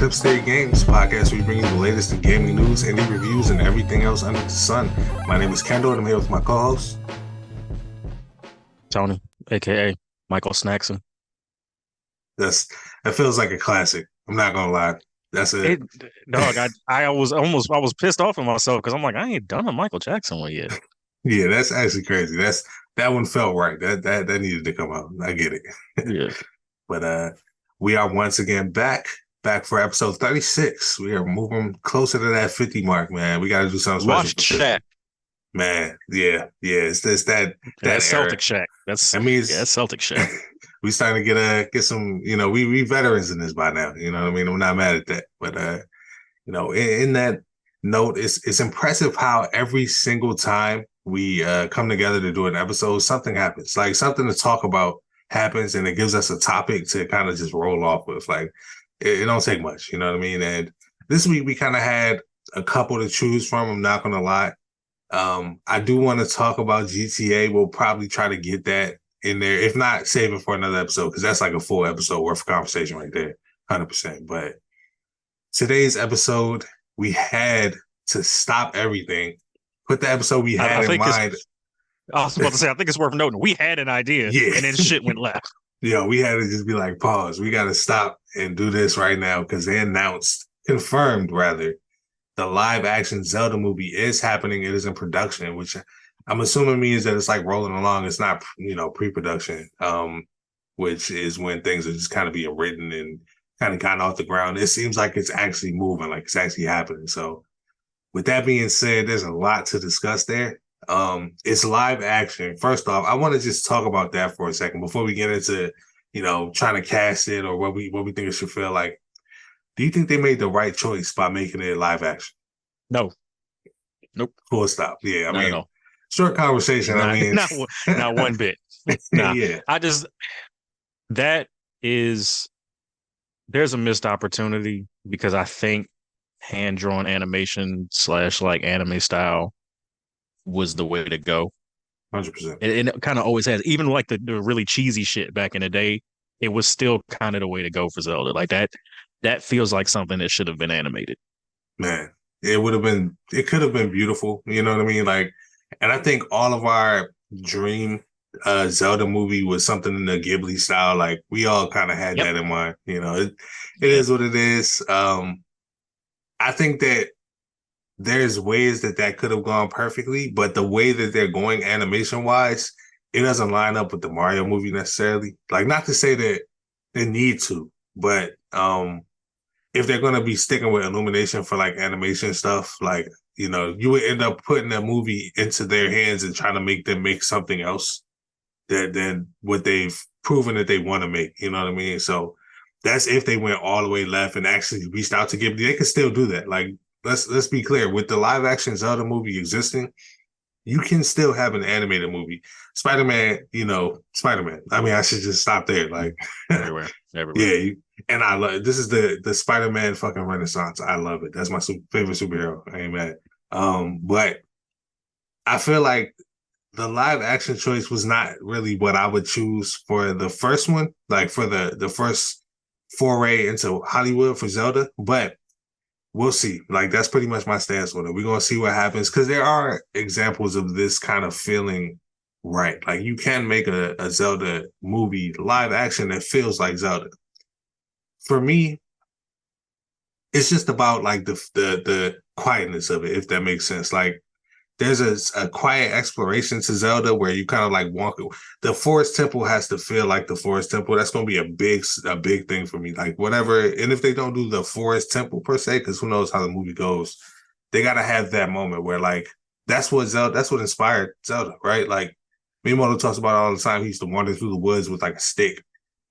Eclipse Games podcast, where we bring you the latest in gaming news, indie reviews, and everything else under the sun. My name is Kendall, and I'm here with my co-host Tony, aka Michael Snackson. That feels like a classic. I'm not gonna lie. That's it. It dog, I was pissed off at myself because I'm like, I ain't done a Michael Jackson one yet. Yeah, that's actually crazy. That one felt right. That needed to come out. I get it. Yeah. But we are once again back for episode 36. We are moving closer to that 50 mark, man. We got to do something Watch special. Shaq. Man, yeah. It's that That's era. Celtic Shaq. That's Celtic Shaq. We starting to get some, we veterans in this by now. You know what I mean? I'm not mad at that. But in that note, it's impressive how every single time we come together to do an episode, something happens. Like something to talk about happens, and it gives us a topic to kind of just roll off with. Like it don't take much, you know what I mean? And this week we kind of had a couple to choose from. I'm not gonna lie. I do want to talk about GTA. We'll probably try to get that in there. If not, save it for another episode, because that's like a full episode worth of conversation right there, 100%. But today's episode, we had to stop everything, put the episode we had in mind. I was about to say, I think it's worth noting. We had an idea, and then shit went left. We had to just be like, pause. We got to stop and do this right now, because they confirmed rather, the live action Zelda movie is happening. It is in production, which I'm assuming means that it's like rolling along. It's not, pre-production, which is when things are just kind of being written and kind of gotten off the ground. It seems like it's actually moving, like it's actually happening. So with that being said, there's a lot to discuss there. It's live action. First off, I want to just talk about that for a second before we get into, trying to cast it or what we think it should feel like. Do you think they made the right choice by making it live action? No. Nope. Full stop. Yeah, I mean, short conversation. Not one bit. Nah. Yeah. There's a missed opportunity, because I think hand-drawn animation / like anime style was the way to go. 100%. And it kind of always has. Even like the really cheesy shit back in the day, it was still kind of the way to go for Zelda. Like that feels like something that should have been animated. Man, it could have been beautiful. You know what I mean? Like, and I think all of our dream Zelda movie was something in the Ghibli style. Like we all kind of had that in mind. It is what it is. I think that there's ways that could have gone perfectly, but the way that they're going animation wise, it doesn't line up with the Mario movie necessarily. Like, not to say that they need to, but if they're going to be sticking with Illumination for like animation stuff, like, you would end up putting that movie into their hands and trying to make them make something else than what they've proven that they want to make. You know what I mean? So that's if they went all the way left and actually reached out to Ghibli. They could still do that. Like, let's be clear. With the live action Zelda movie existing, you can still have an animated movie. Spider-Man, Spider-Man. I mean, I should just stop there. Like everywhere. Yeah, and I love it. This is the Spider-Man fucking renaissance. I love it. That's my favorite superhero. I ain't mad. But I feel like the live action choice was not really what I would choose for the first one, like for the first foray into Hollywood for Zelda. But we'll see. Like, that's pretty much my stance on it. We're going to see what happens, because there are examples of this kind of feeling right. Like, you can make a Zelda movie live action that feels like Zelda. For me, it's just about like the quietness of it, if that makes sense. Like, there's a quiet exploration to Zelda where you kind of like walk. The Forest Temple has to feel like the Forest Temple. That's going to be a big thing for me. Like, whatever. And if they don't do the Forest Temple per se, because who knows how the movie goes, they got to have that moment where like, that's what inspired Zelda, right? Like, Miyamoto talks about it all the time. He used to wander through the woods with like a stick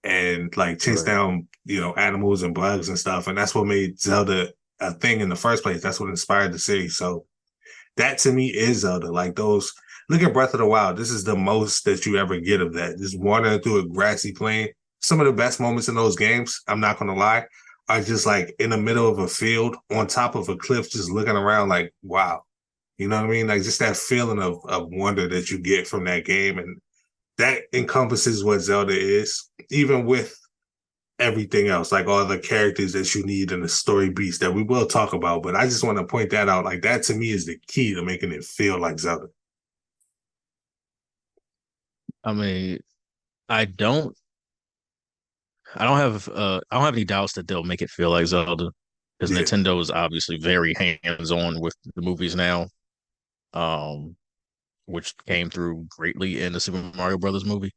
and like chase down, animals and bugs and stuff. And that's what made Zelda a thing in the first place. That's what inspired the series. So that to me is Zelda. Like, those, look at Breath of the Wild. This is the most that you ever get of that. Just wandering through a grassy plain. Some of the best moments in those games, I'm not going to lie, are just like in the middle of a field on top of a cliff, just looking around like, wow. You know what I mean? Like, just that feeling of wonder that you get from that game. And that encompasses what Zelda is, even with everything else, like all the characters that you need in the story beats that we will talk about. But I just want to point that out. Like that to me is the key to making it feel like Zelda. I mean, I don't I don't have any doubts that they'll make it feel like Zelda because Yeah, Nintendo is obviously very hands-on with the movies now, um, which came through greatly in the Super Mario Brothers movie.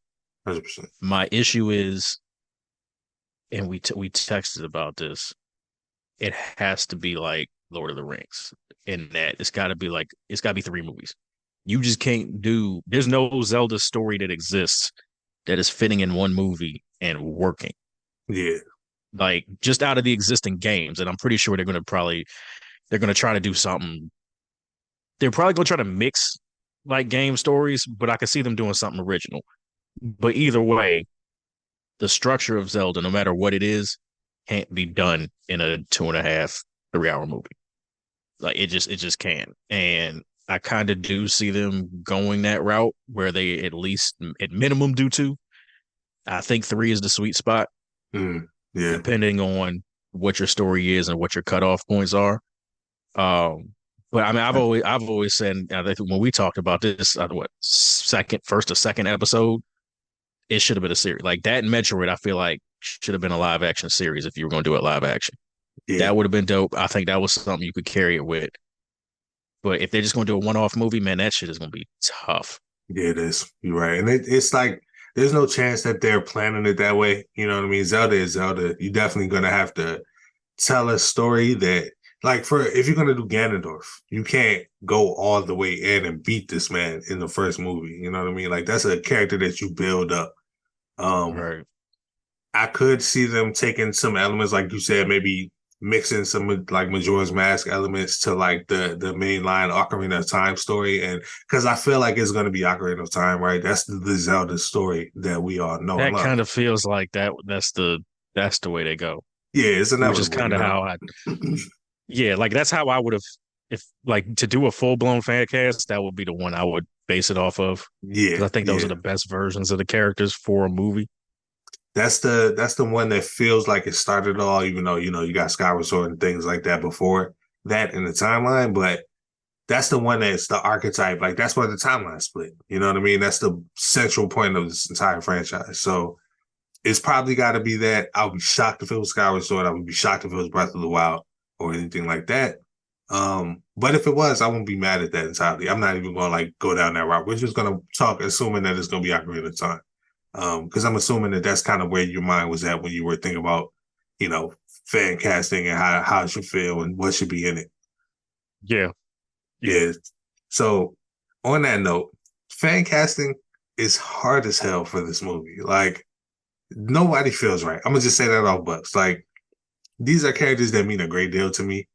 100%. My issue is, and we texted about this, it has to be like Lord of the Rings in that it's got to be three movies. You just can't do. There's no Zelda story that exists that is fitting in one movie and working. Yeah, Like just out of the existing games, and I'm pretty sure they're gonna try to do something. They're probably gonna try to mix like game stories, but I can see them doing something original. But either way, the structure of Zelda, no matter what it is, can't be done in a 2.5, 3 hour movie. Like it just can't. And I kind of do see them going that route where they at least at minimum do two. I think three is the sweet spot, mm, yeah, depending on what your story is and what your cutoff points are. Um, but I mean, I've always said, I think when we talked about this, what first or second episode, it should have been a series like that. And Metroid, I feel like should have been a live action series if you were going to do it live action. yeah, That would have been dope. I think that was something you could carry it with. But if they're just going to do a one off movie, man, that shit is going to be tough. yeah. It is. You're right, and it's like there's no chance that they're planning it that way. You know what I mean? Zelda is Zelda. You're definitely gonna have to tell a story that, like, for if you're gonna do Ganondorf, you can't go all the way in and beat this man in the first movie. You know what I mean? Like that's a character that you build up. Um, Right. I could see them taking some elements, like you said, maybe mixing some like Majora's Mask elements to like the main line Ocarina of Time story, and because I feel like it's gonna be Ocarina of Time, right? That's the Zelda story that we all know and That love. kind of feels like that's the way they go. Yeah, it's Which is inevitable, kind you of know. how I yeah, like that's how I would have if like to do a full blown fan cast, that would be the one I would base it off of. Yeah, Because I think those are yeah. the best versions of the characters for a movie. That's the one that feels like it started all, even though you got Skyward Sword and things like that before that in the timeline, but that's the one that's the archetype. Like that's where the timeline split. You know what I mean? That's the central point of this entire franchise. So it's probably got to be that. I would be shocked if it was Skyward Sword. I would be shocked if it was Breath of the Wild or anything like that. But if it was, I won't be mad at that entirely. I'm not even gonna like go down that route. We're just gonna talk, assuming that it's gonna be Ocarina of Time. Because I'm assuming that that's kind of where your mind was at when you were thinking about, you know, fan casting and how it should feel and what should be in it. Yeah. Yeah. Yeah. So on that note, fan casting is hard as hell for this movie. Like nobody feels right. I'm gonna just say that off Bucks. Like these are characters that mean a great deal to me.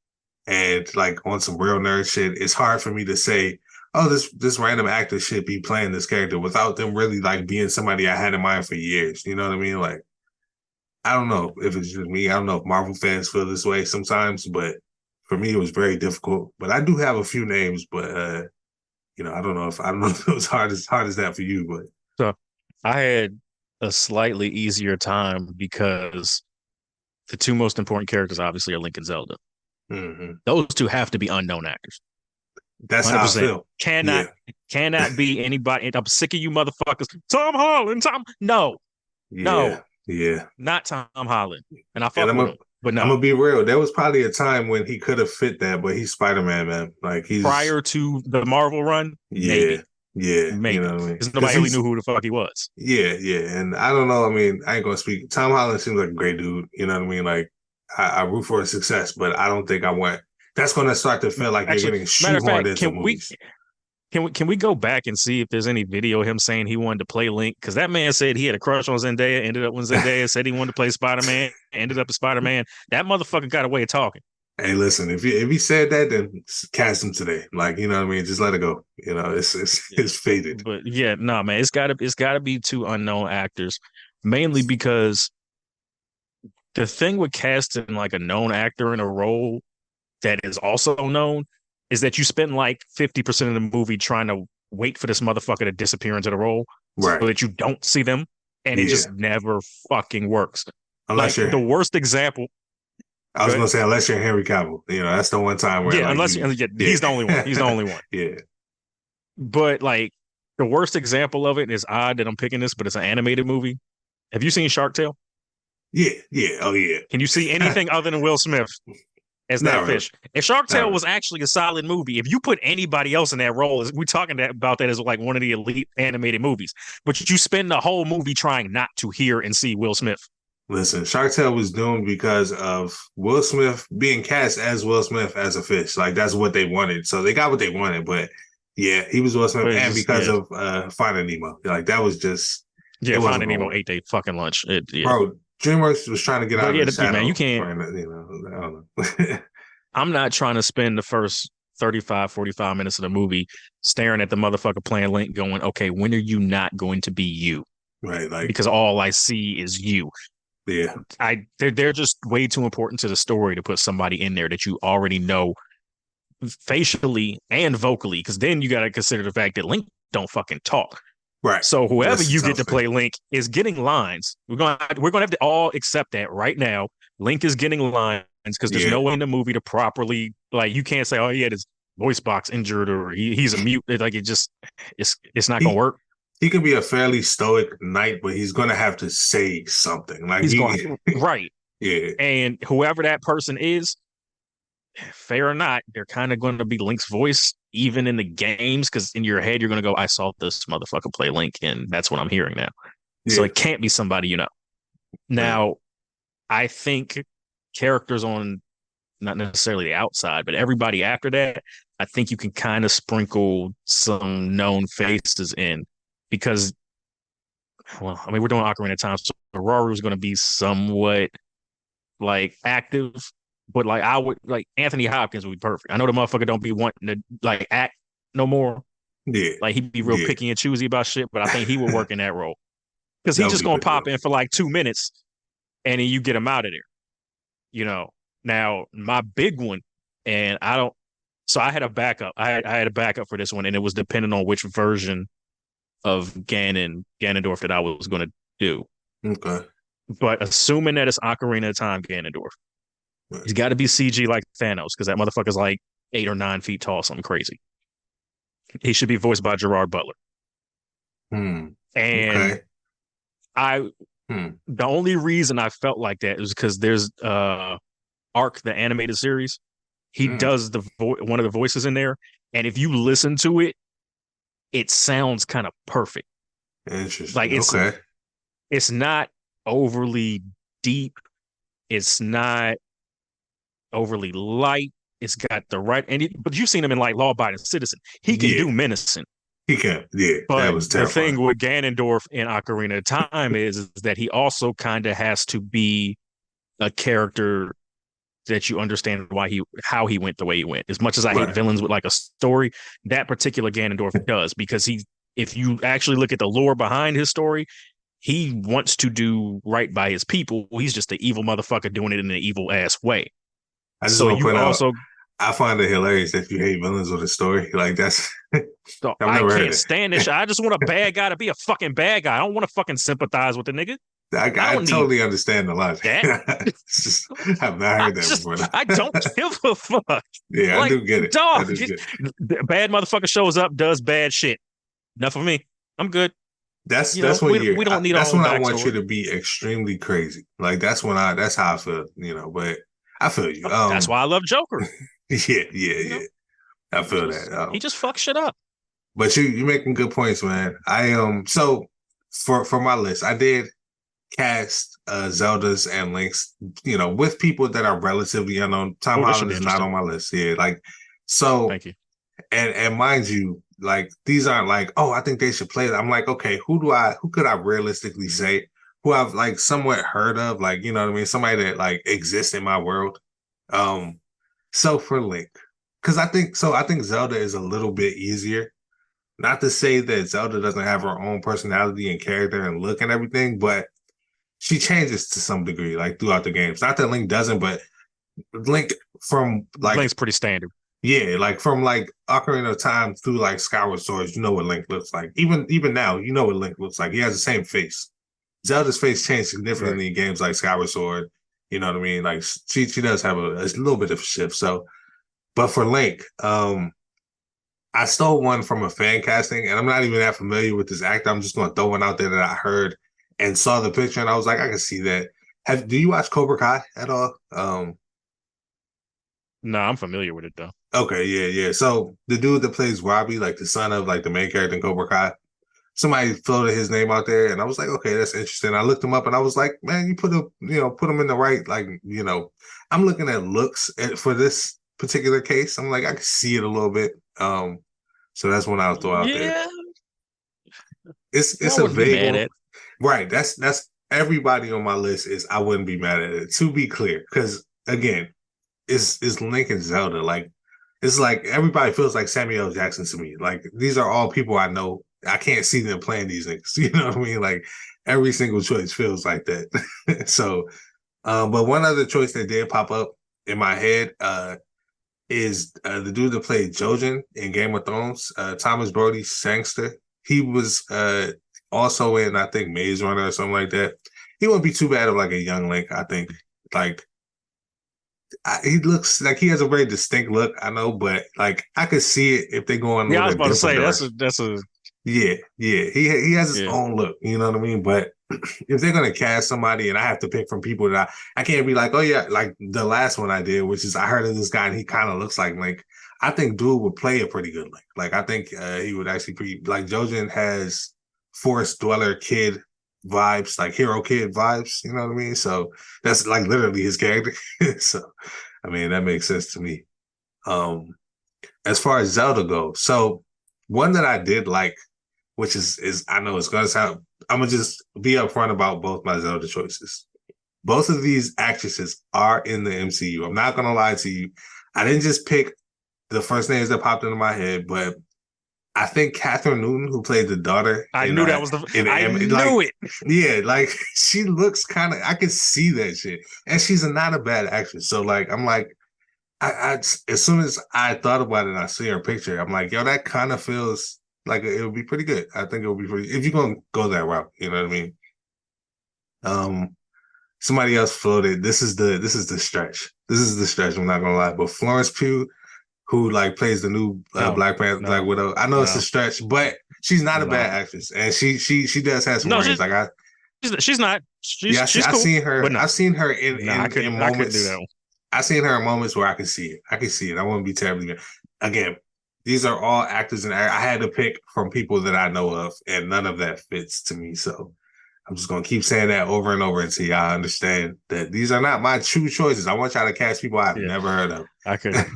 And like on some real nerd shit, it's hard for me to say, oh, this random actor should be playing this character without them really like being somebody I had in mind for years. You know what I mean? Like I don't know if it's just me. I don't know if Marvel fans feel this way sometimes, but for me it was very difficult. But I do have a few names, but I don't know if it was hard as that for you, but So I had a slightly easier time because the two most important characters obviously are Link and Zelda. mhm. Those two have to be unknown actors. That's how I 100%. feel. Cannot Yeah, cannot be anybody. I'm sick of you motherfuckers. Tom Holland, Tom. No, yeah, no, yeah. not Tom Holland. And I And fuck with him, but I'm no. gonna be real. There was probably a time when he could have fit that, but he's Spider Man, man. Like he's Prior to the Marvel run, yeah, maybe, yeah. You know maybe, what I mean? because Because nobody really he's knew who the fuck he was. yeah, yeah. And I don't know. I mean, I ain't gonna speak. Tom Holland seems like a great dude. You know what I mean? Like I root for his success, but I don't think I want. That's gonna start to feel like you're Actually, getting matter of shoehorned fact, into movies. can we go back and see if there's any video of him saying he wanted to play Link? Because that man said he had a crush on Zendaya, ended up when Zendaya said he wanted to play Spider Man, ended up as Spider Man. That motherfucker got a way of talking. Hey, listen, if he said that, then cast him today. Like, you know what I mean? Just let it go. You know, Yeah. it's faded. But yeah, no, man, it's gotta be two unknown actors, mainly because the thing with casting like a known actor in a role that is also known is that you spend like 50% of the movie trying to wait for this motherfucker to disappear into the role so Right. that you don't see them, and it Yeah. just never fucking works. Unless Like you're, the worst example. I was Good. gonna say, unless you're Henry Cavill, that's the one time where Yeah, like unless yeah, yeah, he's the only one. He's the only one. yeah, But like the worst example of it is odd that I'm picking this, but it's an animated movie. Have you seen Shark Tale? yeah, yeah. Oh yeah. Can you see anything other than Will Smith as that Not really. fish? If Shark Not Tale really. was actually a solid movie, if you put anybody else in that role, we talking about that as like one of the elite animated movies. But you spend the whole movie trying not to hear and see Will Smith. Listen, Shark Tale was doomed because of Will Smith being cast as Will Smith as a fish. Like that's what they wanted. So they got what they wanted. But yeah, he was Will Smith, But and just because of Finding Nemo, like that was just it wasn't Finding gonna Nemo work, ate their fucking lunch. bro. DreamWorks was trying to get But out of yeah, the man, you shadow can't. for I don't know. I'm not trying to spend the first 35, 45 minutes of the movie staring at the motherfucker playing Link going, okay, when are you not going to be you? Right, like Because all I see is you. yeah, They're just way too important to the story to put somebody in there that you already know facially and vocally, because then you got to consider the fact that Link don't fucking talk. right. So whoever That's a you get tough to thing. play Link is getting lines. We're gonna have to all accept that right now. Link is getting lines because there's Yeah, no way in the movie to properly like you can't say, oh, he had his voice box injured or he's a mute. Like it's not gonna he work. he can be a fairly stoic knight, but he's gonna have to say something. Like He's he, going right. yeah, And whoever that person is, fair or not, they're kind of going to be Link's voice, even in the games, because in your head, you're going to go, I saw this motherfucker play Link, and that's what I'm hearing now. So yeah, it can't be somebody you know. right. Now, I think characters on not necessarily the outside, but everybody after that, I think you can kind of sprinkle some known faces in because, well, I mean, we're doing Ocarina of Time, so Roru is going to be somewhat like active, but like I would like Anthony Hopkins would be perfect. I know the motherfucker don't be wanting to like act no more. Yeah, Like he'd be real yeah, picky and choosy about shit, but I think he would work in that role because that he's would just be gonna good. pop in for like 2 minutes and then you get him out of there. You know. Now my big one, and I don't. So I had a backup. I had a backup for this one, and it was depending on which version of Ganondorf that I was going to do. Okay. But assuming that it's Ocarina of Time Ganondorf, Right. he's got to be CG like Thanos because that motherfucker's like 8 or 9 feet tall, something crazy. He should be voiced by Gerard Butler. And Okay. I, Hmm. the only reason I felt like that is because there's Arc, the animated series. He Hmm. does one of the voices in there, and if you listen to it, it sounds kind of perfect. Like Interesting. Okay. it's not overly deep. It's not overly light. It's got the right, but you've seen him in like Law Abiding Citizen. He can Yeah, do menacing. he can. Yeah, that But was the terrifying. thing with Ganondorf in Ocarina of Time is that he also kind of has to be a character that you understand how he went the way he went. As much as I hate Right. villains with like a story, that particular Ganondorf does because if you actually look at the lore behind his story, he wants to do right by his people. He's just an evil motherfucker doing it in an evil ass way. I just So want to you point out, also, I find it hilarious that you hate villains with a story. Like that's, I've I never heard can't it. stand this shit. I just want a bad guy to be a fucking bad guy. I don't want to fucking sympathize with the nigga. I I don't need totally understand the logic. that. It's just, I've not heard that before. I don't give a fuck. Yeah, I Like, do get it. I dog, do get it. bad motherfucker shows up, does bad shit. Enough of me. I'm good. That's when We don't need a that's whole when I want you backstory. to be extremely crazy. Like that's how I feel, But I feel you. That's why I love Joker. Yeah, yeah, You know, yeah. I feel that. he just fucks shit up. But you making good points, man. I so for my list, I did cast Zeldas and Links, with people that are relatively unknown. Tom Oh, this should Holland be is not interesting. on my list. Yeah, like so, Thank you. and mind you, like these aren't like, oh, I think they should play that. I'm like, okay, who could I realistically say who I've like somewhat heard of, like, you know what I mean? Somebody that like exists in my world. So for Link, because I think Zelda is a little bit easier. Not to say that Zelda doesn't have her own personality and character and look and everything, but she changes to some degree, like throughout the games. Not that Link doesn't, but Link from like Link's pretty standard. yeah, like from like Ocarina of Time through like Skyward Sword, you know what Link looks like. Even now, you know what Link looks like. He has the same face. Zelda's face changed Right. significantly in games like Skyward Sword. You know what I mean? Like she does have a little bit of a shift. So, but for Link, I stole one from a fan casting, and I'm not even that familiar with this actor. I'm just going to throw one out there that I heard and saw the picture, and I was like, I can see that. Do you watch Cobra Kai at all? No, I'm familiar with it though. Okay, yeah, yeah. So the dude that plays Robbie, like the son of like the main character in Cobra Kai, somebody floated his name out there, and I was like, okay, that's interesting. I looked him up, and I was like, man, put him in the right, like, I'm looking at looks for this particular case. I'm like, I can see it a little bit. So that's one I'll throw out there. Yeah, It's I a wouldn't be vague mad one, at. right? That's everybody on my list is I wouldn't be mad at it. To be clear, because again, it's Link and Zelda. Like it's like everybody feels like Samuel L. Jackson to me. Like these are all people I know. I can't see them playing these niggas. You know what I mean? Like every single choice feels like that. So, but one other choice that did pop up in my head is the dude that played Jojen in Game of Thrones, Thomas Brody Sangster. He was also in, I think, Maze Runner or something like that. He wouldn't be too bad of like a young Link, I think. Like he looks like he has a very distinct look, I know, but like I could see it if they go in Yeah, I with was a about to different say direction. that's a Yeah, yeah. He has his yeah. own look, you know what I mean? But if they're gonna cast somebody and I have to pick from people that I can't be like, oh yeah, like the last one I did, which is I heard of this guy and he kind of looks like Link. I think dude would play a pretty good Link. Like I think he would actually pretty like Jojen has Forest Dweller kid vibes, like hero kid vibes, you know what I mean? So that's like literally his character. So I mean that makes sense to me. Um as far as Zelda goes, so one that I did like which is I know it's gonna sound. I'm gonna just be upfront about both my Zelda choices. Both of these actresses are in the MCU. I'm not gonna lie to you. I didn't just pick the first names that popped into my head, but I think Catherine Newton, who played the daughter I knew that was I like knew it. yeah, like she looks kind of. I can see that shit, and she's not a bad actress. So like, I'm like, I as soon as I thought about it, and I see her picture. I'm like, yo, that kind of feels like it would be pretty good. I think it would be pretty if you're gonna go that route. You know what I mean? Um, somebody else floated. This is the stretch. This is the stretch. I'm not gonna lie, but Florence Pugh, who like plays the new No, Black Panther, Black no, Widow. I know it's a no, stretch, but she's not a no, bad actress, and she does have some no. range. Like She's not. yeah, She's I cool, seen her. but no, I've seen her no. in I couldn't do that moments. one. I've seen her in moments where I can see it. I can see it. I wouldn't be terribly good. Again, these are all actors, and I had to pick from people that I know of, and none of that fits to me. So I'm just gonna keep saying that over and over until y'all understand that these are not my true choices. I want y'all to cast people I've Yeah, never heard of. I couldn't.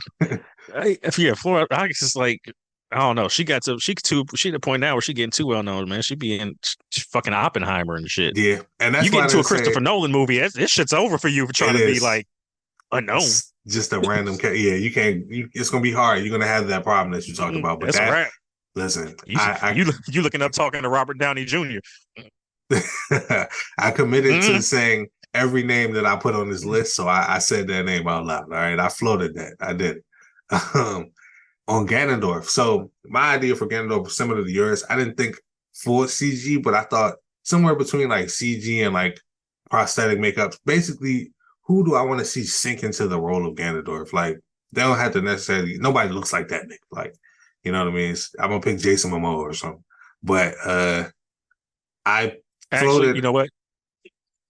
If yeah, Florida, I just like I don't know. She at the point now where she getting too well known, man. She be in fucking Oppenheimer and shit. Yeah, and You that's get why into they a say Christopher Nolan movie, this shit's over for you for it trying to be is. like unknown. It's just a random. Yeah, you can't. it's gonna be hard. You're gonna have that problem that you talked about. But That's a that, wrap. listen, You looking up talking to Robert Downey Jr. I committed to Mm, saying every name that I put on this list, so I said that name out loud. All right, I floated that. I did. Um, on Ganondorf. So my idea for Ganondorf was similar to yours. I didn't think full CG, but I thought somewhere between like CG and like prosthetic makeup. Basically, who do I want to see sink into the role of Ganondorf? Like they don't have to necessarily. Nobody looks like that Nick. Like you know what I mean? I'm gonna pick Jason Momoa or something. But I Actually, you floated. know what?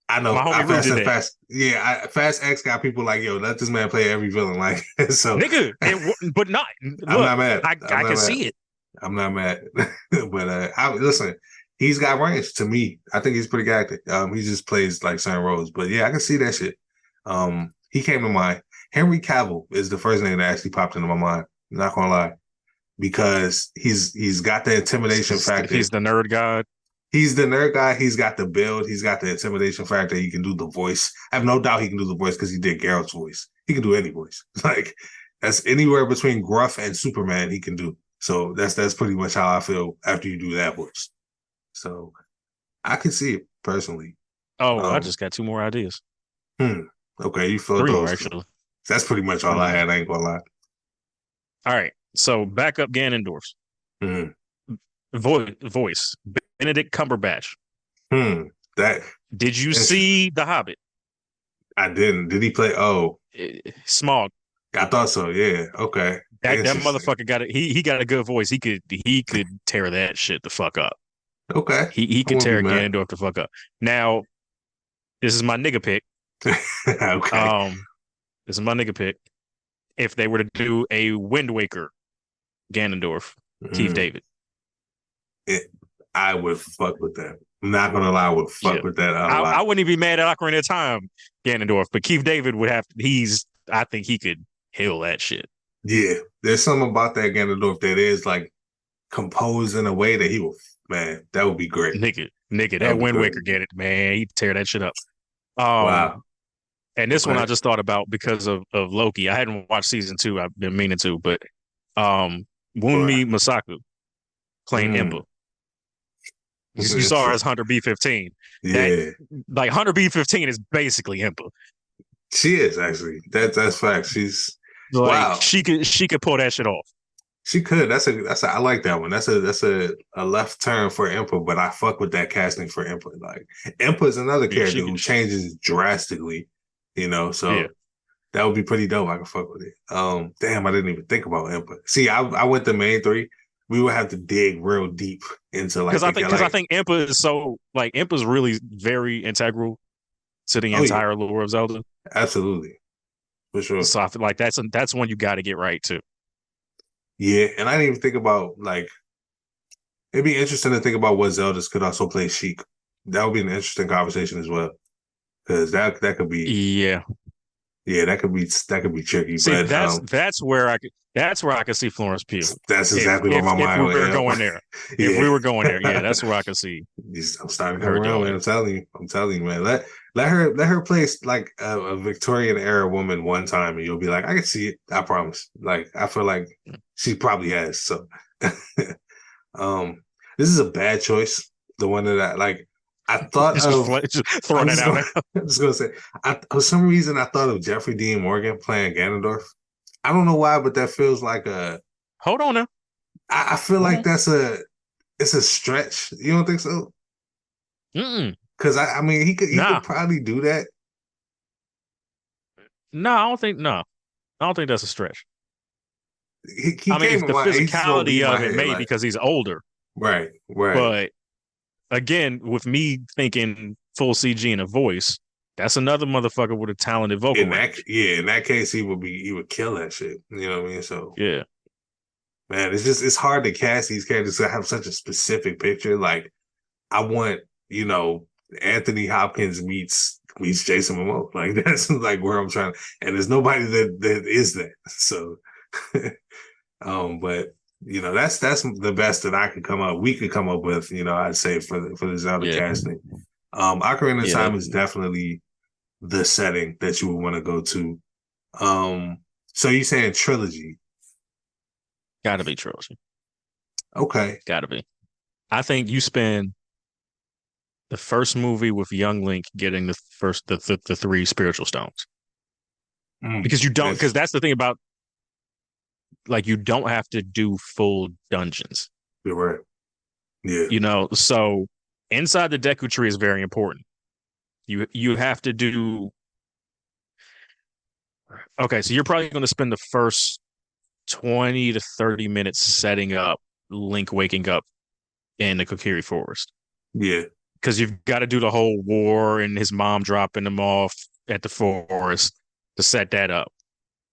I My know. I homie Rue fast did and that. fast. Yeah, Fast X got people like, yo, let this man play every villain. Like, so Nigga, but not I'm look, not mad. I'm I not can mad. see it. I'm not mad. But listen, he's got range to me. I think he's pretty good actor. He just plays like certain roles. But yeah, I can see that shit. He came to mind. Henry Cavill is the first name that actually popped into my mind. I'm not gonna lie, because he's got the intimidation factor. He's the nerd god. He's the nerd guy. He's got the build. He's got the intimidation factor. He can do the voice. I have no doubt he can do the voice because he did Geralt's voice. He can do any voice. Like that's anywhere between gruff and Superman. He can do. So that's pretty much how I feel after you do that voice. So I can see it personally. Oh, I Um, just got two more ideas. hmm. Okay, you feel Three more those two. actually. That's pretty much all Three I more. had. I ain't gonna lie. All right. So back up Ganondorf's Hmm. voice. Benedict Cumberbatch. Hmm. That Did you interesting. see The Hobbit? I didn't. Did he play? Oh, Small. I thought so. Yeah. Okay. That Interesting. motherfucker got it. He got a good voice. He could tear that shit the fuck up. Okay. He I could won't be tear mad. Ganondorf the fuck up. Now, this is my nigga pick. Okay. Um, this is my nigga pick. If they were to do a Wind Waker Ganondorf, Keith Mm. David. It, I would fuck with that. I'm not gonna lie, I would Yeah. fuck with that a I lot. wouldn't even be mad at Ocarina of Time Ganondorf, but Keith David would have I think he could heal that shit. Yeah, there's something about that Ganondorf that is like composed in a way that he will. Man, that would be great. Nigga, That that would be Wind great. Waker get it, man. He'd tear that shit up. Wow. And this one I Okay. just thought about because of Loki. I hadn't watched season 2. I've been meaning to, but Right. Wunmi Masaku playing Mm. Impa. You saw her as Hunter B-15. That Yeah, like Hunter B-15 is basically Impa. she is actually. That's fact. She's Like wow. she could pull that shit off. She could. That's a. I like that one. That's a left turn for Impa, but I fuck with that casting for Impa. Like Impa is another Yeah, character who changes drastically. yeah. So that would be pretty dope. I can fuck with it. Damn, I didn't even think about Impa. See, I went the main three. We would have to dig real deep into like the Because I think Impa is so like Impa's really very integral to the oh yeah, entire lore of Zelda. absolutely for sure. So I feel like that's one you got to get right too. Yeah, and I didn't even think about like it'd be interesting to think about what Zeldas could also play Sheik. That would be an interesting conversation as well because that could be Yeah. yeah that could be tricky. See, But that's where I could see Florence Pugh. that's exactly where my If mind we were went. going there, if Yeah, we were going there, yeah, that's where I could see I'm starting to come her around, doing man. it. I'm telling you, man. Let her play like a Victorian era woman one time, and you'll be like, I can see it. I promise. Like I feel like she probably has. So, um, this is a bad choice. The one that I like. I thought of. Just throw I'm that just out gonna. there. I'm just gonna say. For some reason, I thought of Jeffrey Dean Morgan playing Ganondorf. I don't know why, but that feels like a. Hold on now. I feel Hold like on. it's a stretch. You don't think so? Mm-mm. Because I mean, he could Nah, probably do that. no, I don't think no. I don't think that's a stretch. He I mean, came if in the my he's supposed to be physicality in my of it head may like because he's older, right. but again, with me thinking full CG and a voice, that's another motherfucker with a talented vocal range. In that case he would kill that shit. You know what I mean? So Yeah. man, it's hard to cast these characters to have such a specific picture. Like I want Anthony Hopkins meets Jason Momoa. Like that's like where I'm trying, and there's nobody that is that. So, but that's the best that I could come up. We could come up with. I'd say for the Zelda Yeah. casting. Ocarina of Yeah, Time is definitely the setting that you would want to go to. So you saying trilogy? gotta be trilogy. Okay. Gotta be. I think you spend the first movie with young Link getting the three spiritual stones. Because you don't because that's the thing about like you don't have to do full dungeons. You're right. Yeah. So inside the Deku tree is very important. You have to do okay, so you're probably going to spend the first 20 to 30 minutes setting up Link waking up in the Kokiri Forest. Yeah. Because you've got to do the whole war and his mom dropping him off at the forest to set that up.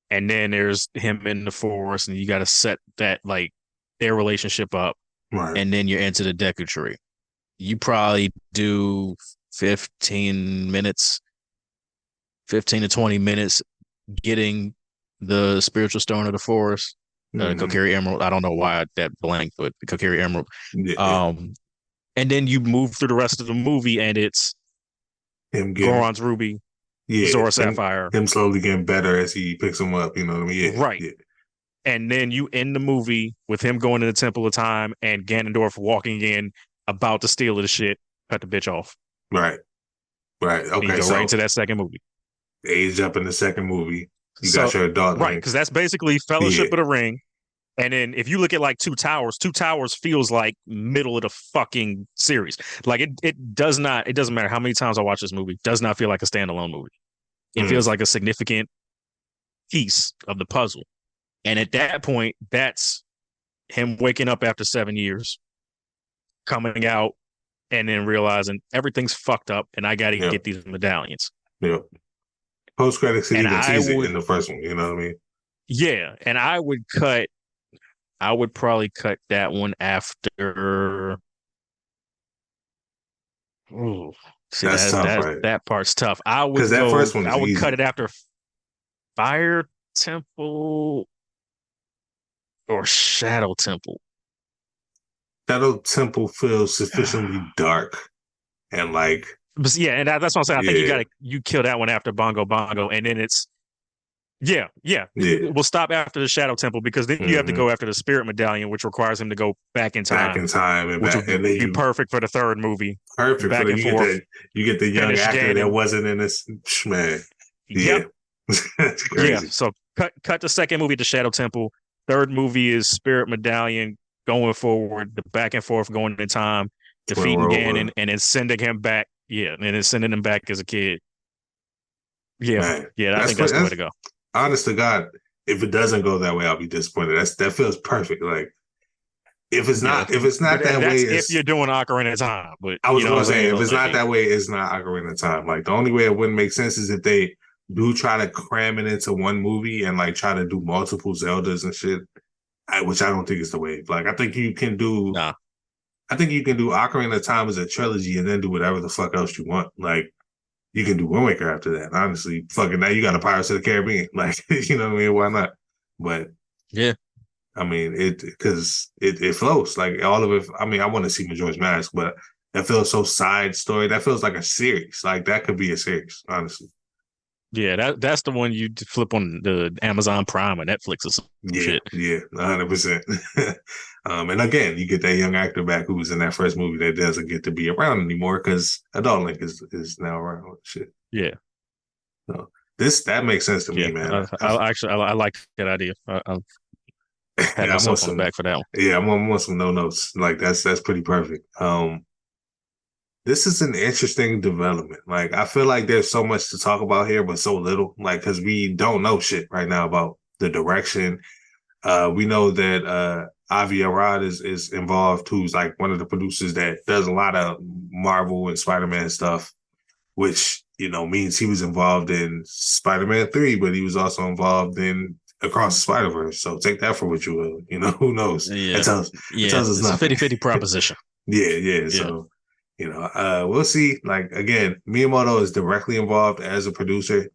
And then there's him in the forest, and you got to set that like their relationship up. Right. And then you're into the Deku tree. You probably do 15 to 20 minutes getting the spiritual stone of the forest, Kokiri Emerald. I don't know why that blank, but the Kokiri Emerald. Yeah. And then you move through the rest of the movie, and it's Him getting Goron's Ruby, yeah, Zora Sapphire. him slowly getting better as he picks him up. You know what I mean? Yeah. Right. Yeah. And then you end the movie with him going to the Temple of Time and Ganondorf walking in, about to steal the shit, cut the bitch off. Right. Right. And you Okay. go So right into that second movie. age up in the second movie. You got your adult right, Link. because that's basically Fellowship Yeah. of the Ring And then if you look at like Two Towers feels like middle of the fucking series. Like it does not, it doesn't matter how many times I watch this movie, it does not feel like a standalone movie. It feels like a significant piece of the puzzle. And at that point, that's him waking up after 7 years, coming out, and then realizing everything's fucked up and I got to get these medallions. Yeah. Post credits could even tease it would, in the first one, you know what I mean? Yeah. And I would probably cut that one after. Ooh, see, That's tough, right? that part's tough. I would Because that first one is I would easy. cut it after Fire Temple or Shadow Temple. Shadow Temple feels sufficiently dark and like. But yeah, and that's what I'm saying. I think you kill that one after Bongo Bongo, and then it's yeah. We'll stop after the Shadow Temple because then you have to go after the Spirit Medallion, which requires him to go back in time. And which back, would be perfect for the third movie. Perfect. Back and forth. You get the young actor that wasn't in this, man. Yeah. Yep. That's crazy. Yeah. So cut the second movie to Shadow Temple. Third movie is Spirit Medallion going forward, the back and forth going in time, defeating Ganon, and then sending him back. Yeah, and then sending him back as a kid. Yeah, man, yeah, I think that's the way to go. Honest to God, if it doesn't go that way, I'll be disappointed. That feels perfect. Like if it's not that way, if you're doing Ocarina of Time. But I was going to say if it's not that way, it's not Ocarina of Time. Like the only way it wouldn't make sense is if they do try to cram it into one movie and like try to do multiple Zeldas and shit. Which I don't think is the way. Like I think you can do. Nah. I think you can do Ocarina of Time as a trilogy and then do whatever the fuck else you want. Like you can do Wind Waker after that. Honestly, fucking now you got a Pirates of the Caribbean. Like you know what I mean? Why not? But yeah, I mean because it flows like all of it. I mean I want to see Majora's Mask, but that feels so side story. That feels like a series. Like that could be a series. Honestly. Yeah, that's the one you flip on the Amazon Prime or Netflix or some shit. Yeah, 100%. And again, you get that young actor back who was in that first movie that doesn't get to be around anymore because Adult Link is now around. Shit. Yeah. So that makes sense to me, man. I like that idea. I'll pat myself on the back for that one. Yeah, I want some no notes. Like that's pretty perfect. This is an interesting development. Like, I feel like there's so much to talk about here, but so little. Like, because we don't know shit right now about the direction. We know that Avi Arad is involved, who's like one of the producers that does a lot of Marvel and Spider-Man stuff, which, you know, means he was involved in Spider-Man 3, but he was also involved in Across the Spider-Verse. So take that for what you will. You know, who knows? Yeah. It tells us nothing. It's a 50-50 proposition. Yeah. So, you know, we'll see. Like, again, Miyamoto is directly involved as a producer.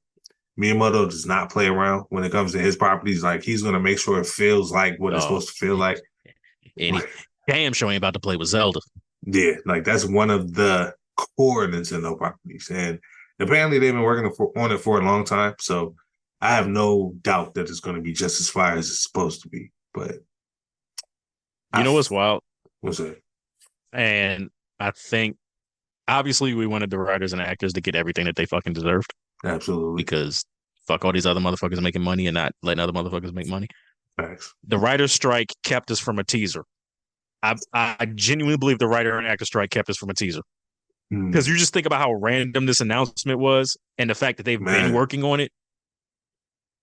Miyamoto does not play around when it comes to his properties. Like, he's going to make sure it feels like what it's supposed to feel like. And he damn sure ain't about to play with Zelda. Yeah, like, that's one of the core Nintendo properties. And apparently they've been working on it for a long time. So I have no doubt that it's going to be just as fire as it's supposed to be. But you know what's wild? What's that? And I think, obviously, we wanted the writers and actors to get everything that they fucking deserved. Absolutely. Because fuck all these other motherfuckers making money and not letting other motherfuckers make money. Thanks. The writer's strike kept us from a teaser. I genuinely believe the writer and actor strike kept us from a teaser. Because you just think about how random this announcement was and the fact that they've been working on it.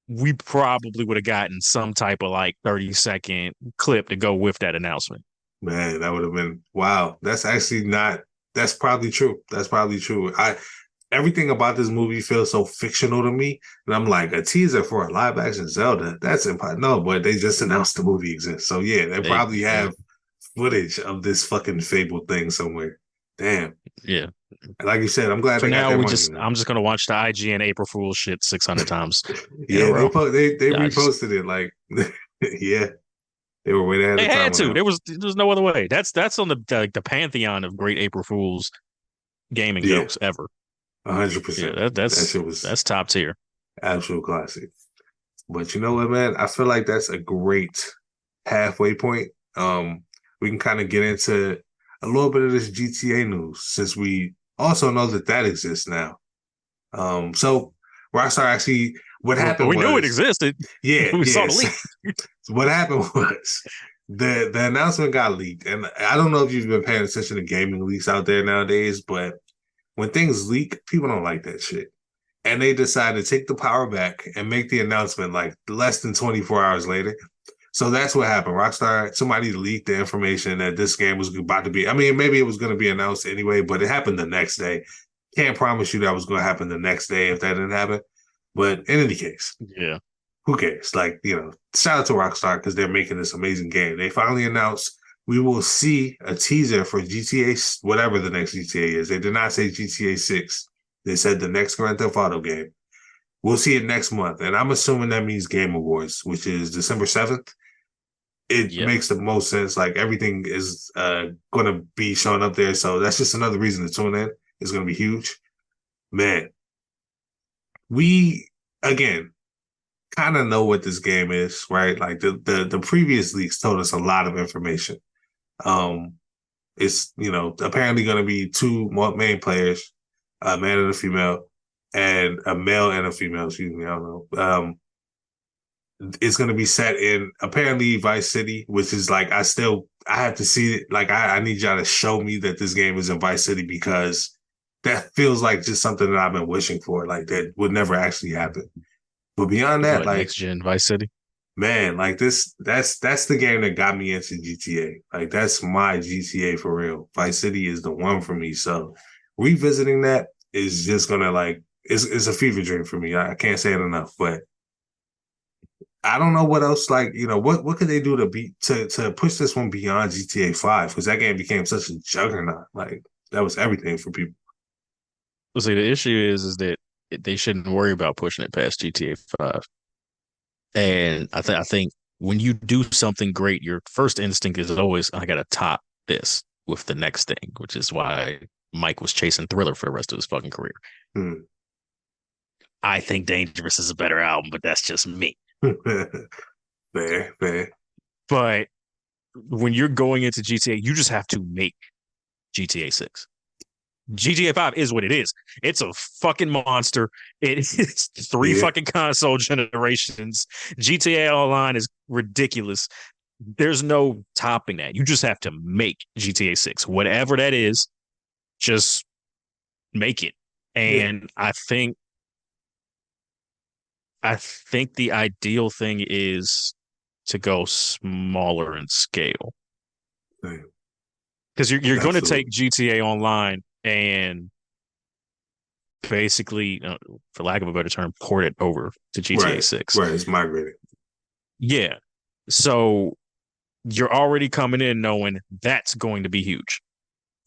We probably would have gotten some type of like 30-second clip to go with that announcement. Man, that would have been wow. That's probably true. That's probably true. Everything about this movie feels so fictional to me. And I'm like, a teaser for a live action Zelda. That's impossible. No, but they just announced the movie exists. So yeah, they probably have footage of this fucking fabled thing somewhere. Damn. Yeah. Like you said, I'm glad they got that I'm just gonna watch the IGN April Fool's shit 600 times. Yeah, they reposted it. Like, yeah. They were way ahead of time. They had to. There was no other way. That's on the pantheon of great April Fool's gaming jokes ever. 100%. Yeah, that's top tier. Absolute classic. But you know what, man? I feel like that's a great halfway point. We can kind of get into a little bit of this GTA news since we also know that exists now. So Rockstar actually What Well, happened we knew it was, existed. yeah, We saw the yes. leak. So what happened was the announcement got leaked, and I don't know if you've been paying attention to gaming leaks out there nowadays, but when things leak, people don't like that shit. And they decided to take the power back and make the announcement like less than 24 hours later. So that's what happened. Rockstar, somebody leaked the information that this game was about to be. I mean, maybe it was going to be announced anyway, but it happened the next day. Can't promise you that was going to happen the next day if that didn't happen. But in any case, Yeah. who cares? Like, shout out to Rockstar because they're making this amazing game. They finally announced we will see a teaser for GTA, whatever the next GTA is. They did not say GTA 6. They said the next Grand Theft Auto game. We'll see it next month. And I'm assuming that means Game Awards, which is December 7th. It Yep. makes the most sense. Like everything is going to be showing up there. So that's just another reason to tune in. It's going to be huge. Man, we, again, kind of know what this game is, right? Like the previous leaks told us a lot of information. It's apparently going to be two main players, a man and a female, and a male and a female. Excuse me, I don't know. It's going to be set in apparently Vice City, which is like I have to see it. Like I need y'all to show me that this game is in Vice City because that feels like just something that I've been wishing for. Like that would never actually happen. But beyond that, What, like next gen Vice City? man, like that's the game that got me into GTA. Like that's my GTA for real. Vice City is the one for me. So revisiting that is just gonna like it's a fever dream for me. I can't say it enough, but I don't know what else. Like what could they do to push this one beyond GTA 5 because that game became such a juggernaut. Like that was everything for people. Well, see, the issue is that they shouldn't worry about pushing it past GTA 5. And I think when you do something great, your first instinct is always, I got to top this with the next thing, which is why Mike was chasing Thriller for the rest of his fucking career. Hmm. I think Dangerous is a better album, but that's just me. Fair. But when you're going into GTA, you just have to make GTA 6. GTA 5 is what it is. It's a fucking monster. It is three fucking console generations. GTA Online is ridiculous. There's no topping that. You just have to make GTA 6. Whatever that is, just make it. And I think the ideal thing is to go smaller in scale. Because you're going to take GTA Online and basically, for lack of a better term, port it over to GTA 6. Right, it's migrating. Yeah. So you're already coming in knowing that's going to be huge.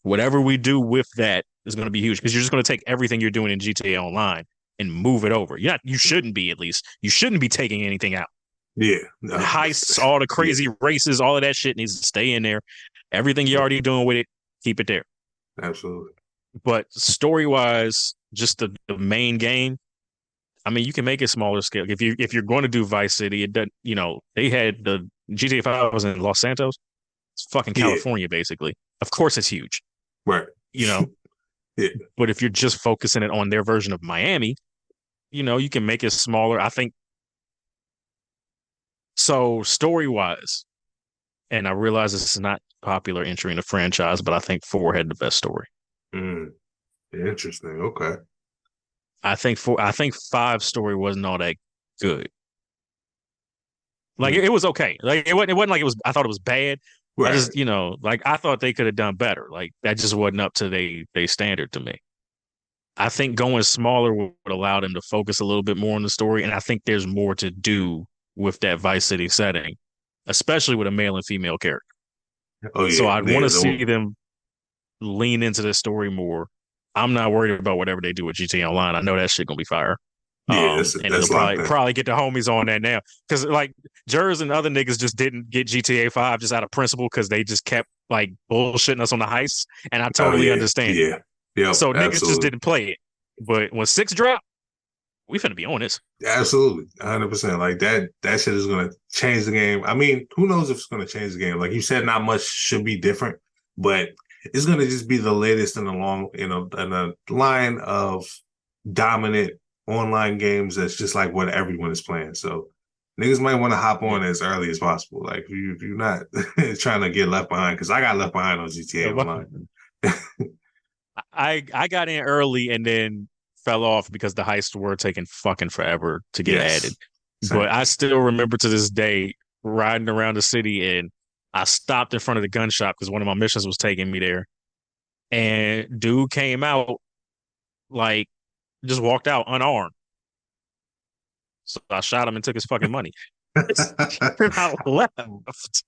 Whatever we do with that is going to be huge because you're just going to take everything you're doing in GTA Online and move it over. You shouldn't be, at least. You shouldn't be taking anything out. Yeah. The heists, all the crazy races, all of that shit needs to stay in there. Everything you're already doing with it, keep it there. Absolutely. But story-wise, just the main game, I mean, you can make it smaller scale. If you're going to do Vice City, it doesn't. They had the GTA 5 was in Los Santos. It's fucking California, basically. Of course, it's huge. Right. Yeah. But if you're just focusing it on their version of Miami, you can make it smaller. I think. So story-wise, and I realize this is not popular entry in the franchise, but I think 4 had the best story. Interesting. Okay. I think 5 story wasn't all that good. Like it was okay. Like it wasn't like it was. I thought it was bad. Right. I just like I thought they could have done better. Like that just wasn't up to they standard to me. I think going smaller would allow them to focus a little bit more on the story, and I think there's more to do with that Vice City setting, especially with a male and female character. Oh yeah. So I'd want to see them lean into this story more. I'm not worried about whatever they do with GTA Online. I know that shit gonna be fire. Yeah, and they'll probably get the homies on that now because like Jers and other niggas just didn't get GTA 5 just out of principle because they just kept like bullshitting us on the heists, and I totally understand. Yeah, so niggas just didn't play it, but when 6 dropped, we finna be on this. Absolutely, 100%. Like that shit is gonna change the game. I mean, who knows if it's gonna change the game? Like you said, not much should be different, but it's gonna just be the latest in a line of dominant online games that's just like what everyone is playing. So niggas might want to hop Yeah. on as early as possible. Like if you're not trying to get left behind, because I got left behind on GTA Online. I got in early and then fell off because the heists were taking fucking forever to get added. Yes. But Same. I still remember to this day riding around the city and I stopped in front of the gun shop because one of my missions was taking me there. And dude came out like just walked out unarmed. So I shot him and took his fucking money. And I left.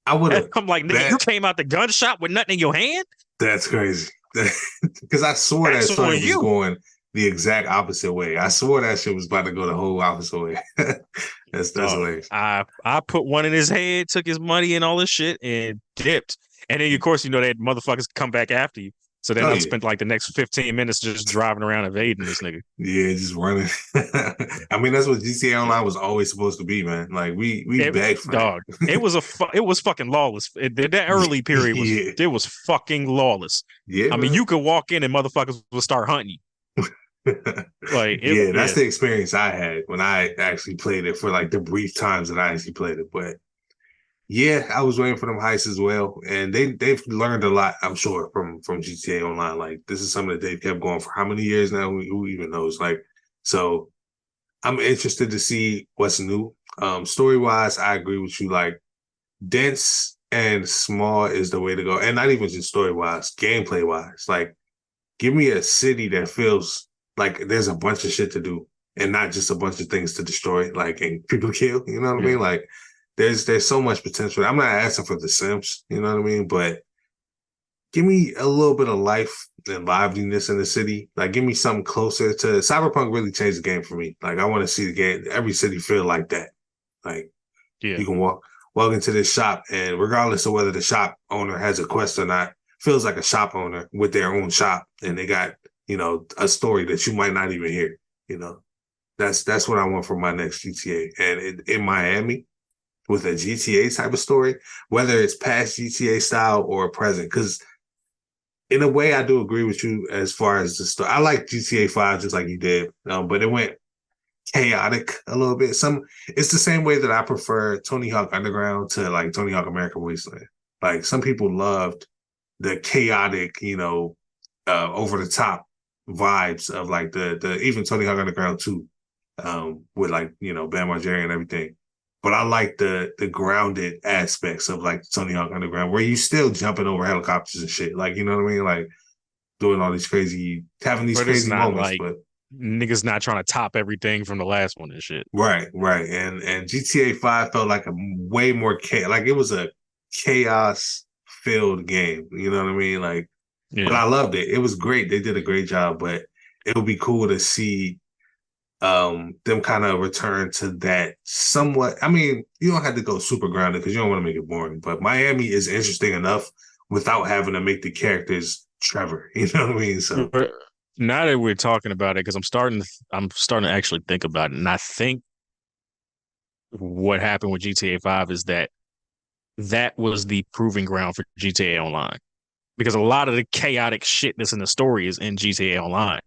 I would And have I'm like, nigga, you that came out the gun shop with nothing in your hand? that's crazy. Because I swore that That's story on was you. going the exact opposite way. I swore that shit was about to go the whole opposite way. That's Dog. hilarious. I put one in his head, took his money and all this shit, and dipped. And then of course, you know, that motherfuckers come back after you. So then Oh I yeah. spent like the next 15 minutes just driving around evading this nigga. Yeah, just running. I mean, that's what GTA Yeah. Online was always supposed to be, man. Like we It begged for dog. It was fucking lawless. That early period was yeah, it was fucking lawless. yeah, I mean, man. you could walk in and motherfuckers would start hunting you. Like it, Yeah, that's yeah, the experience I had when I actually played it for like the brief times that I actually played it. But yeah, I was waiting for them heists as well, and they've learned a lot, I'm sure, from GTA Online. Like this is something that they've kept going for how many years now? Who even knows? Like so, I'm interested to see what's new. Story wise, I agree with you. Like dense and small is the way to go, and not even just story wise, gameplay wise. Like give me a city that feels like there's a bunch of shit to do and not just a bunch of things to destroy, like and people kill. You know what I yeah. mean? Like there's so much potential. I'm not asking for The Sims, you know what I mean? But give me a little bit of life and liveliness in the city. Like give me something closer to Cyberpunk. Really changed the game for me. Like I want to see the game, every city feel like that. Like Yeah. you can walk into this shop, and regardless of whether the shop owner has a quest or not, feels like a shop owner with their own shop, and they got a story that you might not even hear. You know, that's what I want for my next GTA, and in Miami with a GTA type of story, whether it's past GTA style or present, because in a way, I do agree with you as far as the story. I like GTA 5 just like you did, but it went chaotic a little bit. It's the same way that I prefer Tony Hawk Underground to like Tony Hawk American Wasteland. Like some people loved the chaotic, over the top vibes of like the even Tony Hawk Underground 2, with like, Bam Margera and everything. But I like the grounded aspects of like Tony Hawk Underground, where you still jumping over helicopters and shit. Like, you know what I mean? Like doing all these having these But it's crazy not moments, like but niggas not trying to top everything from the last one and shit. right. And GTA 5 felt like a way more like it was a chaos filled game. You know what I mean? Like, but Yeah. I loved it. It was great. They did a great job, but it would be cool to see them kind of return to that somewhat. I mean, you don't have to go super grounded because you don't want to make it boring, but Miami is interesting enough without having to make the characters Trevor. You know what I mean? So But now that we're talking about it, because I'm starting to actually think about it, and I think what happened with GTA 5 is that was the proving ground for GTA Online because a lot of the chaotic shit that's in the story is in GTA Online,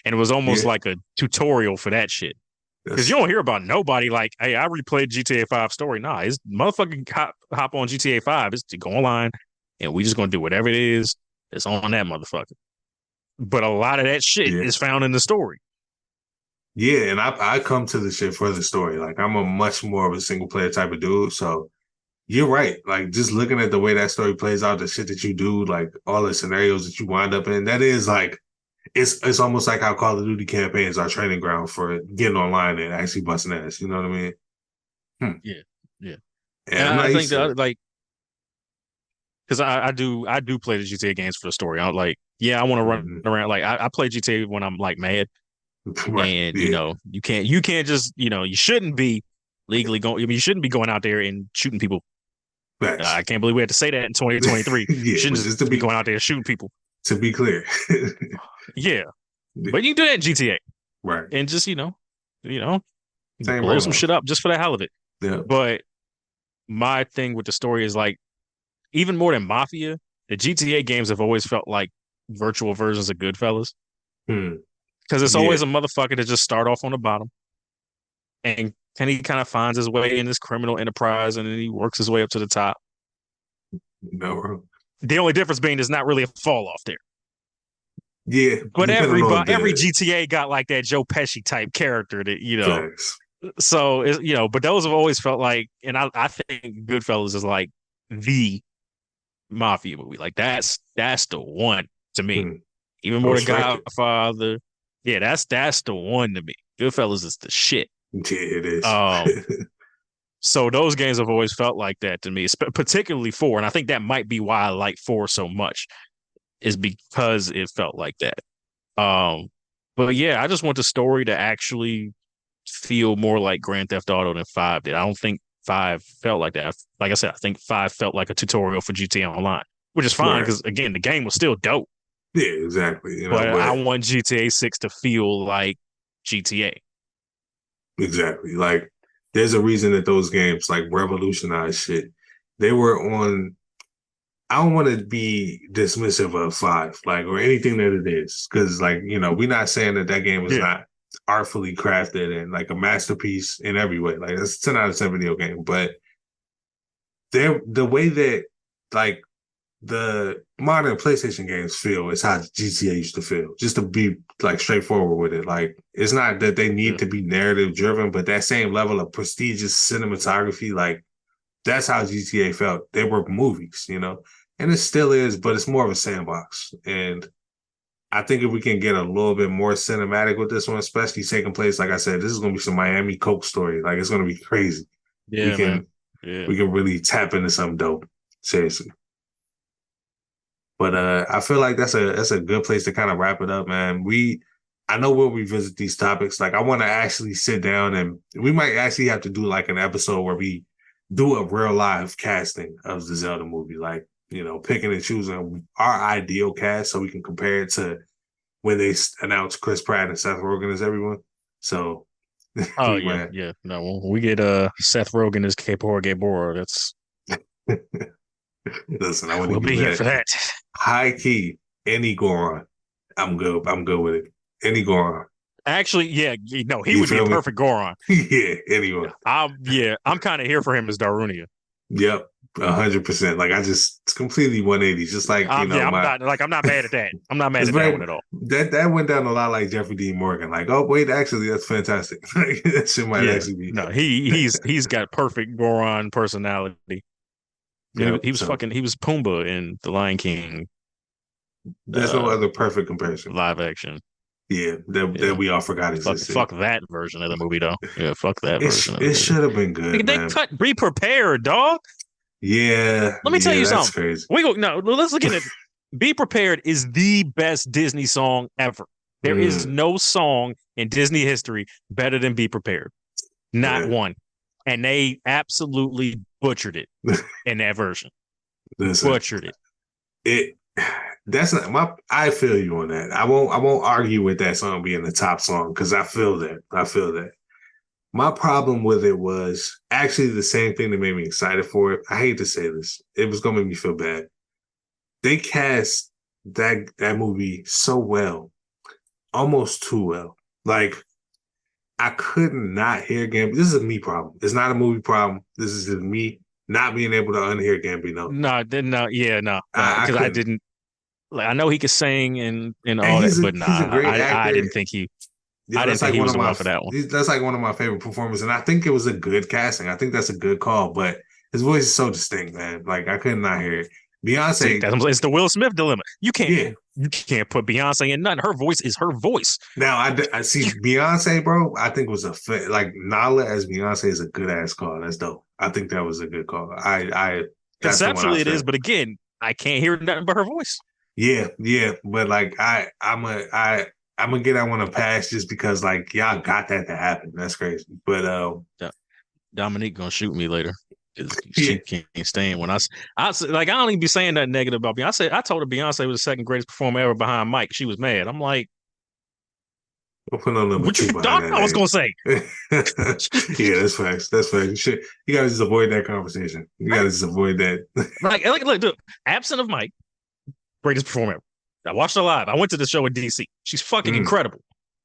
and it was almost yeah, like a tutorial for that shit. Because you that's don't hear about nobody like, hey, I replayed GTA 5 story. Nah, it's motherfucking hop on GTA 5. It's to go online and we just gonna do whatever it is that's on that motherfucker. But a lot of that shit yeah. is found in the story. Yeah, and I come to the shit for the story. Like I'm a much more of a single player type of dude. So you're right. Like just looking at the way that story plays out, the shit that you do, like all the scenarios that you wind up in, that is like it's almost like how Call of Duty campaigns are training ground for getting online and actually busting ass. You know what I mean? Hmm. Yeah, yeah. And And I'm I not think used to it. that like because I do play the GTA games for the story. I'm like, yeah, I want to run Mhm. around. Like I play GTA when I'm like mad, Right. and Yeah. you can't just you shouldn't be legally going. I mean, you shouldn't be going out there and shooting people. Facts. I can't believe we had to say that in 2023. You Yeah, shouldn't but just just be going out there shooting people. to be clear. Yeah, but you can do that in GTA Right. and just you know, Same blow some rollout. shit up just for the hell of it. Yeah. But my thing with the story is like even more than Mafia, the GTA games have always felt like virtual versions of Goodfellas. Hmm. Because it's Yeah, always a motherfucker that just start off on the bottom, and he kind of finds his way in this criminal enterprise, and then he works his way up to the top. no, The only difference being there's not really a fall off there. yeah, But depending on every the GTA got like that Joe Pesci type character that facts. So it's, but those have always felt like, and I think Goodfellas is like the mafia movie. Like that's the one to me. Hmm. Even I more the respect it. Godfather. Yeah, that's the one to me. Goodfellas is the shit. Yeah, it is. Um, so those games have always felt like that to me, particularly four, and I think that might be why I like four so much, is because it felt like that. But yeah, I just want the story to actually feel more like Grand Theft Auto than five did. I don't think five felt like that. Like I said, I think five felt like a tutorial for GTA Online, which is fine Right. because again, the game was still dope. Yeah, exactly. But I But want GTA 6 to feel like GTA. exactly. Like there's a reason that those games like revolutionized shit. They were on I don't want to be dismissive of five, like, or anything that it is. Cause like, we're not saying that that game is Yeah. not artfully crafted and like a masterpiece in every way. Like it's a 10 out of 10 video game. But the way that like the modern PlayStation games feel is how GTA used to feel. Just to be like straightforward with it. Like it's not that they need to be narrative driven, but that same level of prestigious cinematography, like that's how GTA felt. They were movies, and it still is, but it's more of a sandbox. And I think if we can get a little bit more cinematic with this one, especially taking place, like I said, this is going to be some Miami Coke story. Like it's going to be crazy. Yeah, man. Yeah. We can really tap into something dope. Seriously. But I feel like that's a good place to kind of wrap it up, man. I know we'll revisit these topics. Like I want to actually sit down and we might actually have to do like an episode where we do a real live casting of the Zelda movie, like picking and choosing our ideal cast so we can compare it to when they announced Chris Pratt and Seth Rogen as everyone. So Oh we yeah, might. yeah. No, when we get Seth Rogen as Kapor Gabor, that's Listen, I wouldn't we'll even be be here mad. for that. High key, any Goron, I'm good. I'm good with it. Any Goron. Actually, yeah, he You would be a feel me? perfect Goron. Yeah, anyone. I'm kind of here for him as Darunia. Yep, 100%. Like it's completely 180. Just like I'm not mad at that. I'm not mad it's at that very one at all. that went down a lot like Jeffrey Dean Morgan. Like, oh wait, actually, that's fantastic. That shit might Yeah, actually be. no, he's got perfect Goron personality. Yep. He was So he was Pumbaa in The Lion King there's no other perfect comparison. live action. Yeah, that we all forgot existed. Fuck that version of the movie though. Yeah, fuck that version of the It movie. should have been good, They man. cut Be Prepared, dog. Yeah, Let me tell you that's something. crazy. Let's look at it. Be Prepared is the best Disney song ever. There is no song in Disney history better than Be Prepared. Not one. And they absolutely butchered it in that version. Listen, butchered it. That's not my. I feel you on that. I won't argue with that song being the top song because I feel that. My problem with it was actually the same thing that made me excited for it. I hate to say this. It was gonna make me feel bad. They cast that movie so well, almost too well. Like I could not hear Gambino. This is a me problem. It's not a movie problem. This is just me not being able to unhear Gambino. No, because I didn't. Like, I know he could sing and all that, but he's a great actor. I didn't think he. Yeah, I didn't think he was the one for that one. That's like one of my favorite performers, and I think it was a good casting. I think that's a good call, but his voice is so distinct, man. Like I could not hear it. Beyonce, it's the Will Smith dilemma. You can't put Beyonce in nothing. Her voice is her voice. Now I see Beyonce, bro. I think was like Nala as Beyonce is a good ass call. That's dope. I think that was a good call. Conceptually it is, but again, I can't hear nothing but her voice. Yeah, but like I'm gonna get that one a pass just because like y'all got that to happen. That's crazy. But Dominique gonna shoot me later. She can't stand when I like I don't even be saying that negative about Beyonce. I told her Beyonce was the second greatest performer ever behind Mike. She was mad. I'm like, we'll put a little what you thought I was gonna say? Yeah, that's facts. That's facts. You gotta just avoid that conversation. You gotta just avoid that. like look, absent of Mike, greatest performer ever. I watched her live. I went to the show in DC. She's fucking incredible.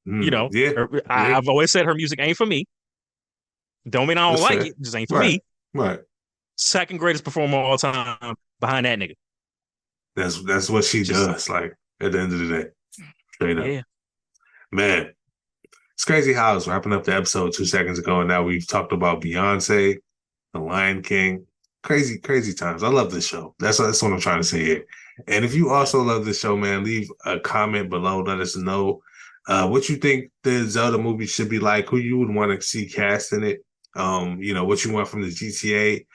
You Mm, know, yeah, yeah, I've always said her music ain't for me. Don't mean I don't that's like fair. it, just ain't for Right, me. right. Second greatest performer of all time behind that nigga. That's what she Just does. Like at the end of the day, straight up, yeah, man. It's crazy how I was wrapping up the episode 2 seconds ago, and now we've talked about Beyonce, The Lion King. Crazy, crazy times. I love this show. That's what I'm trying to say here. And if you yeah. also love this show, man, leave a comment below. Let us know what you think the Zelda movie should be like, who you would want to see cast in it. What you want from the GTA.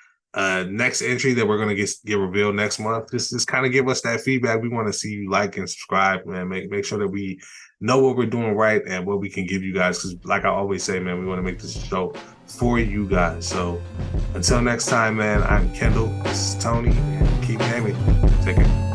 Next entry that we're gonna get revealed next month. Just kind of give us that feedback. We want to see you like and subscribe, man. Make sure that we know what we're doing right and what we can give you guys. Because, like I always say, man, we want to make this show for you guys. So, until next time, man. I'm Kendall. This is Tony, and keep gaming. Take care.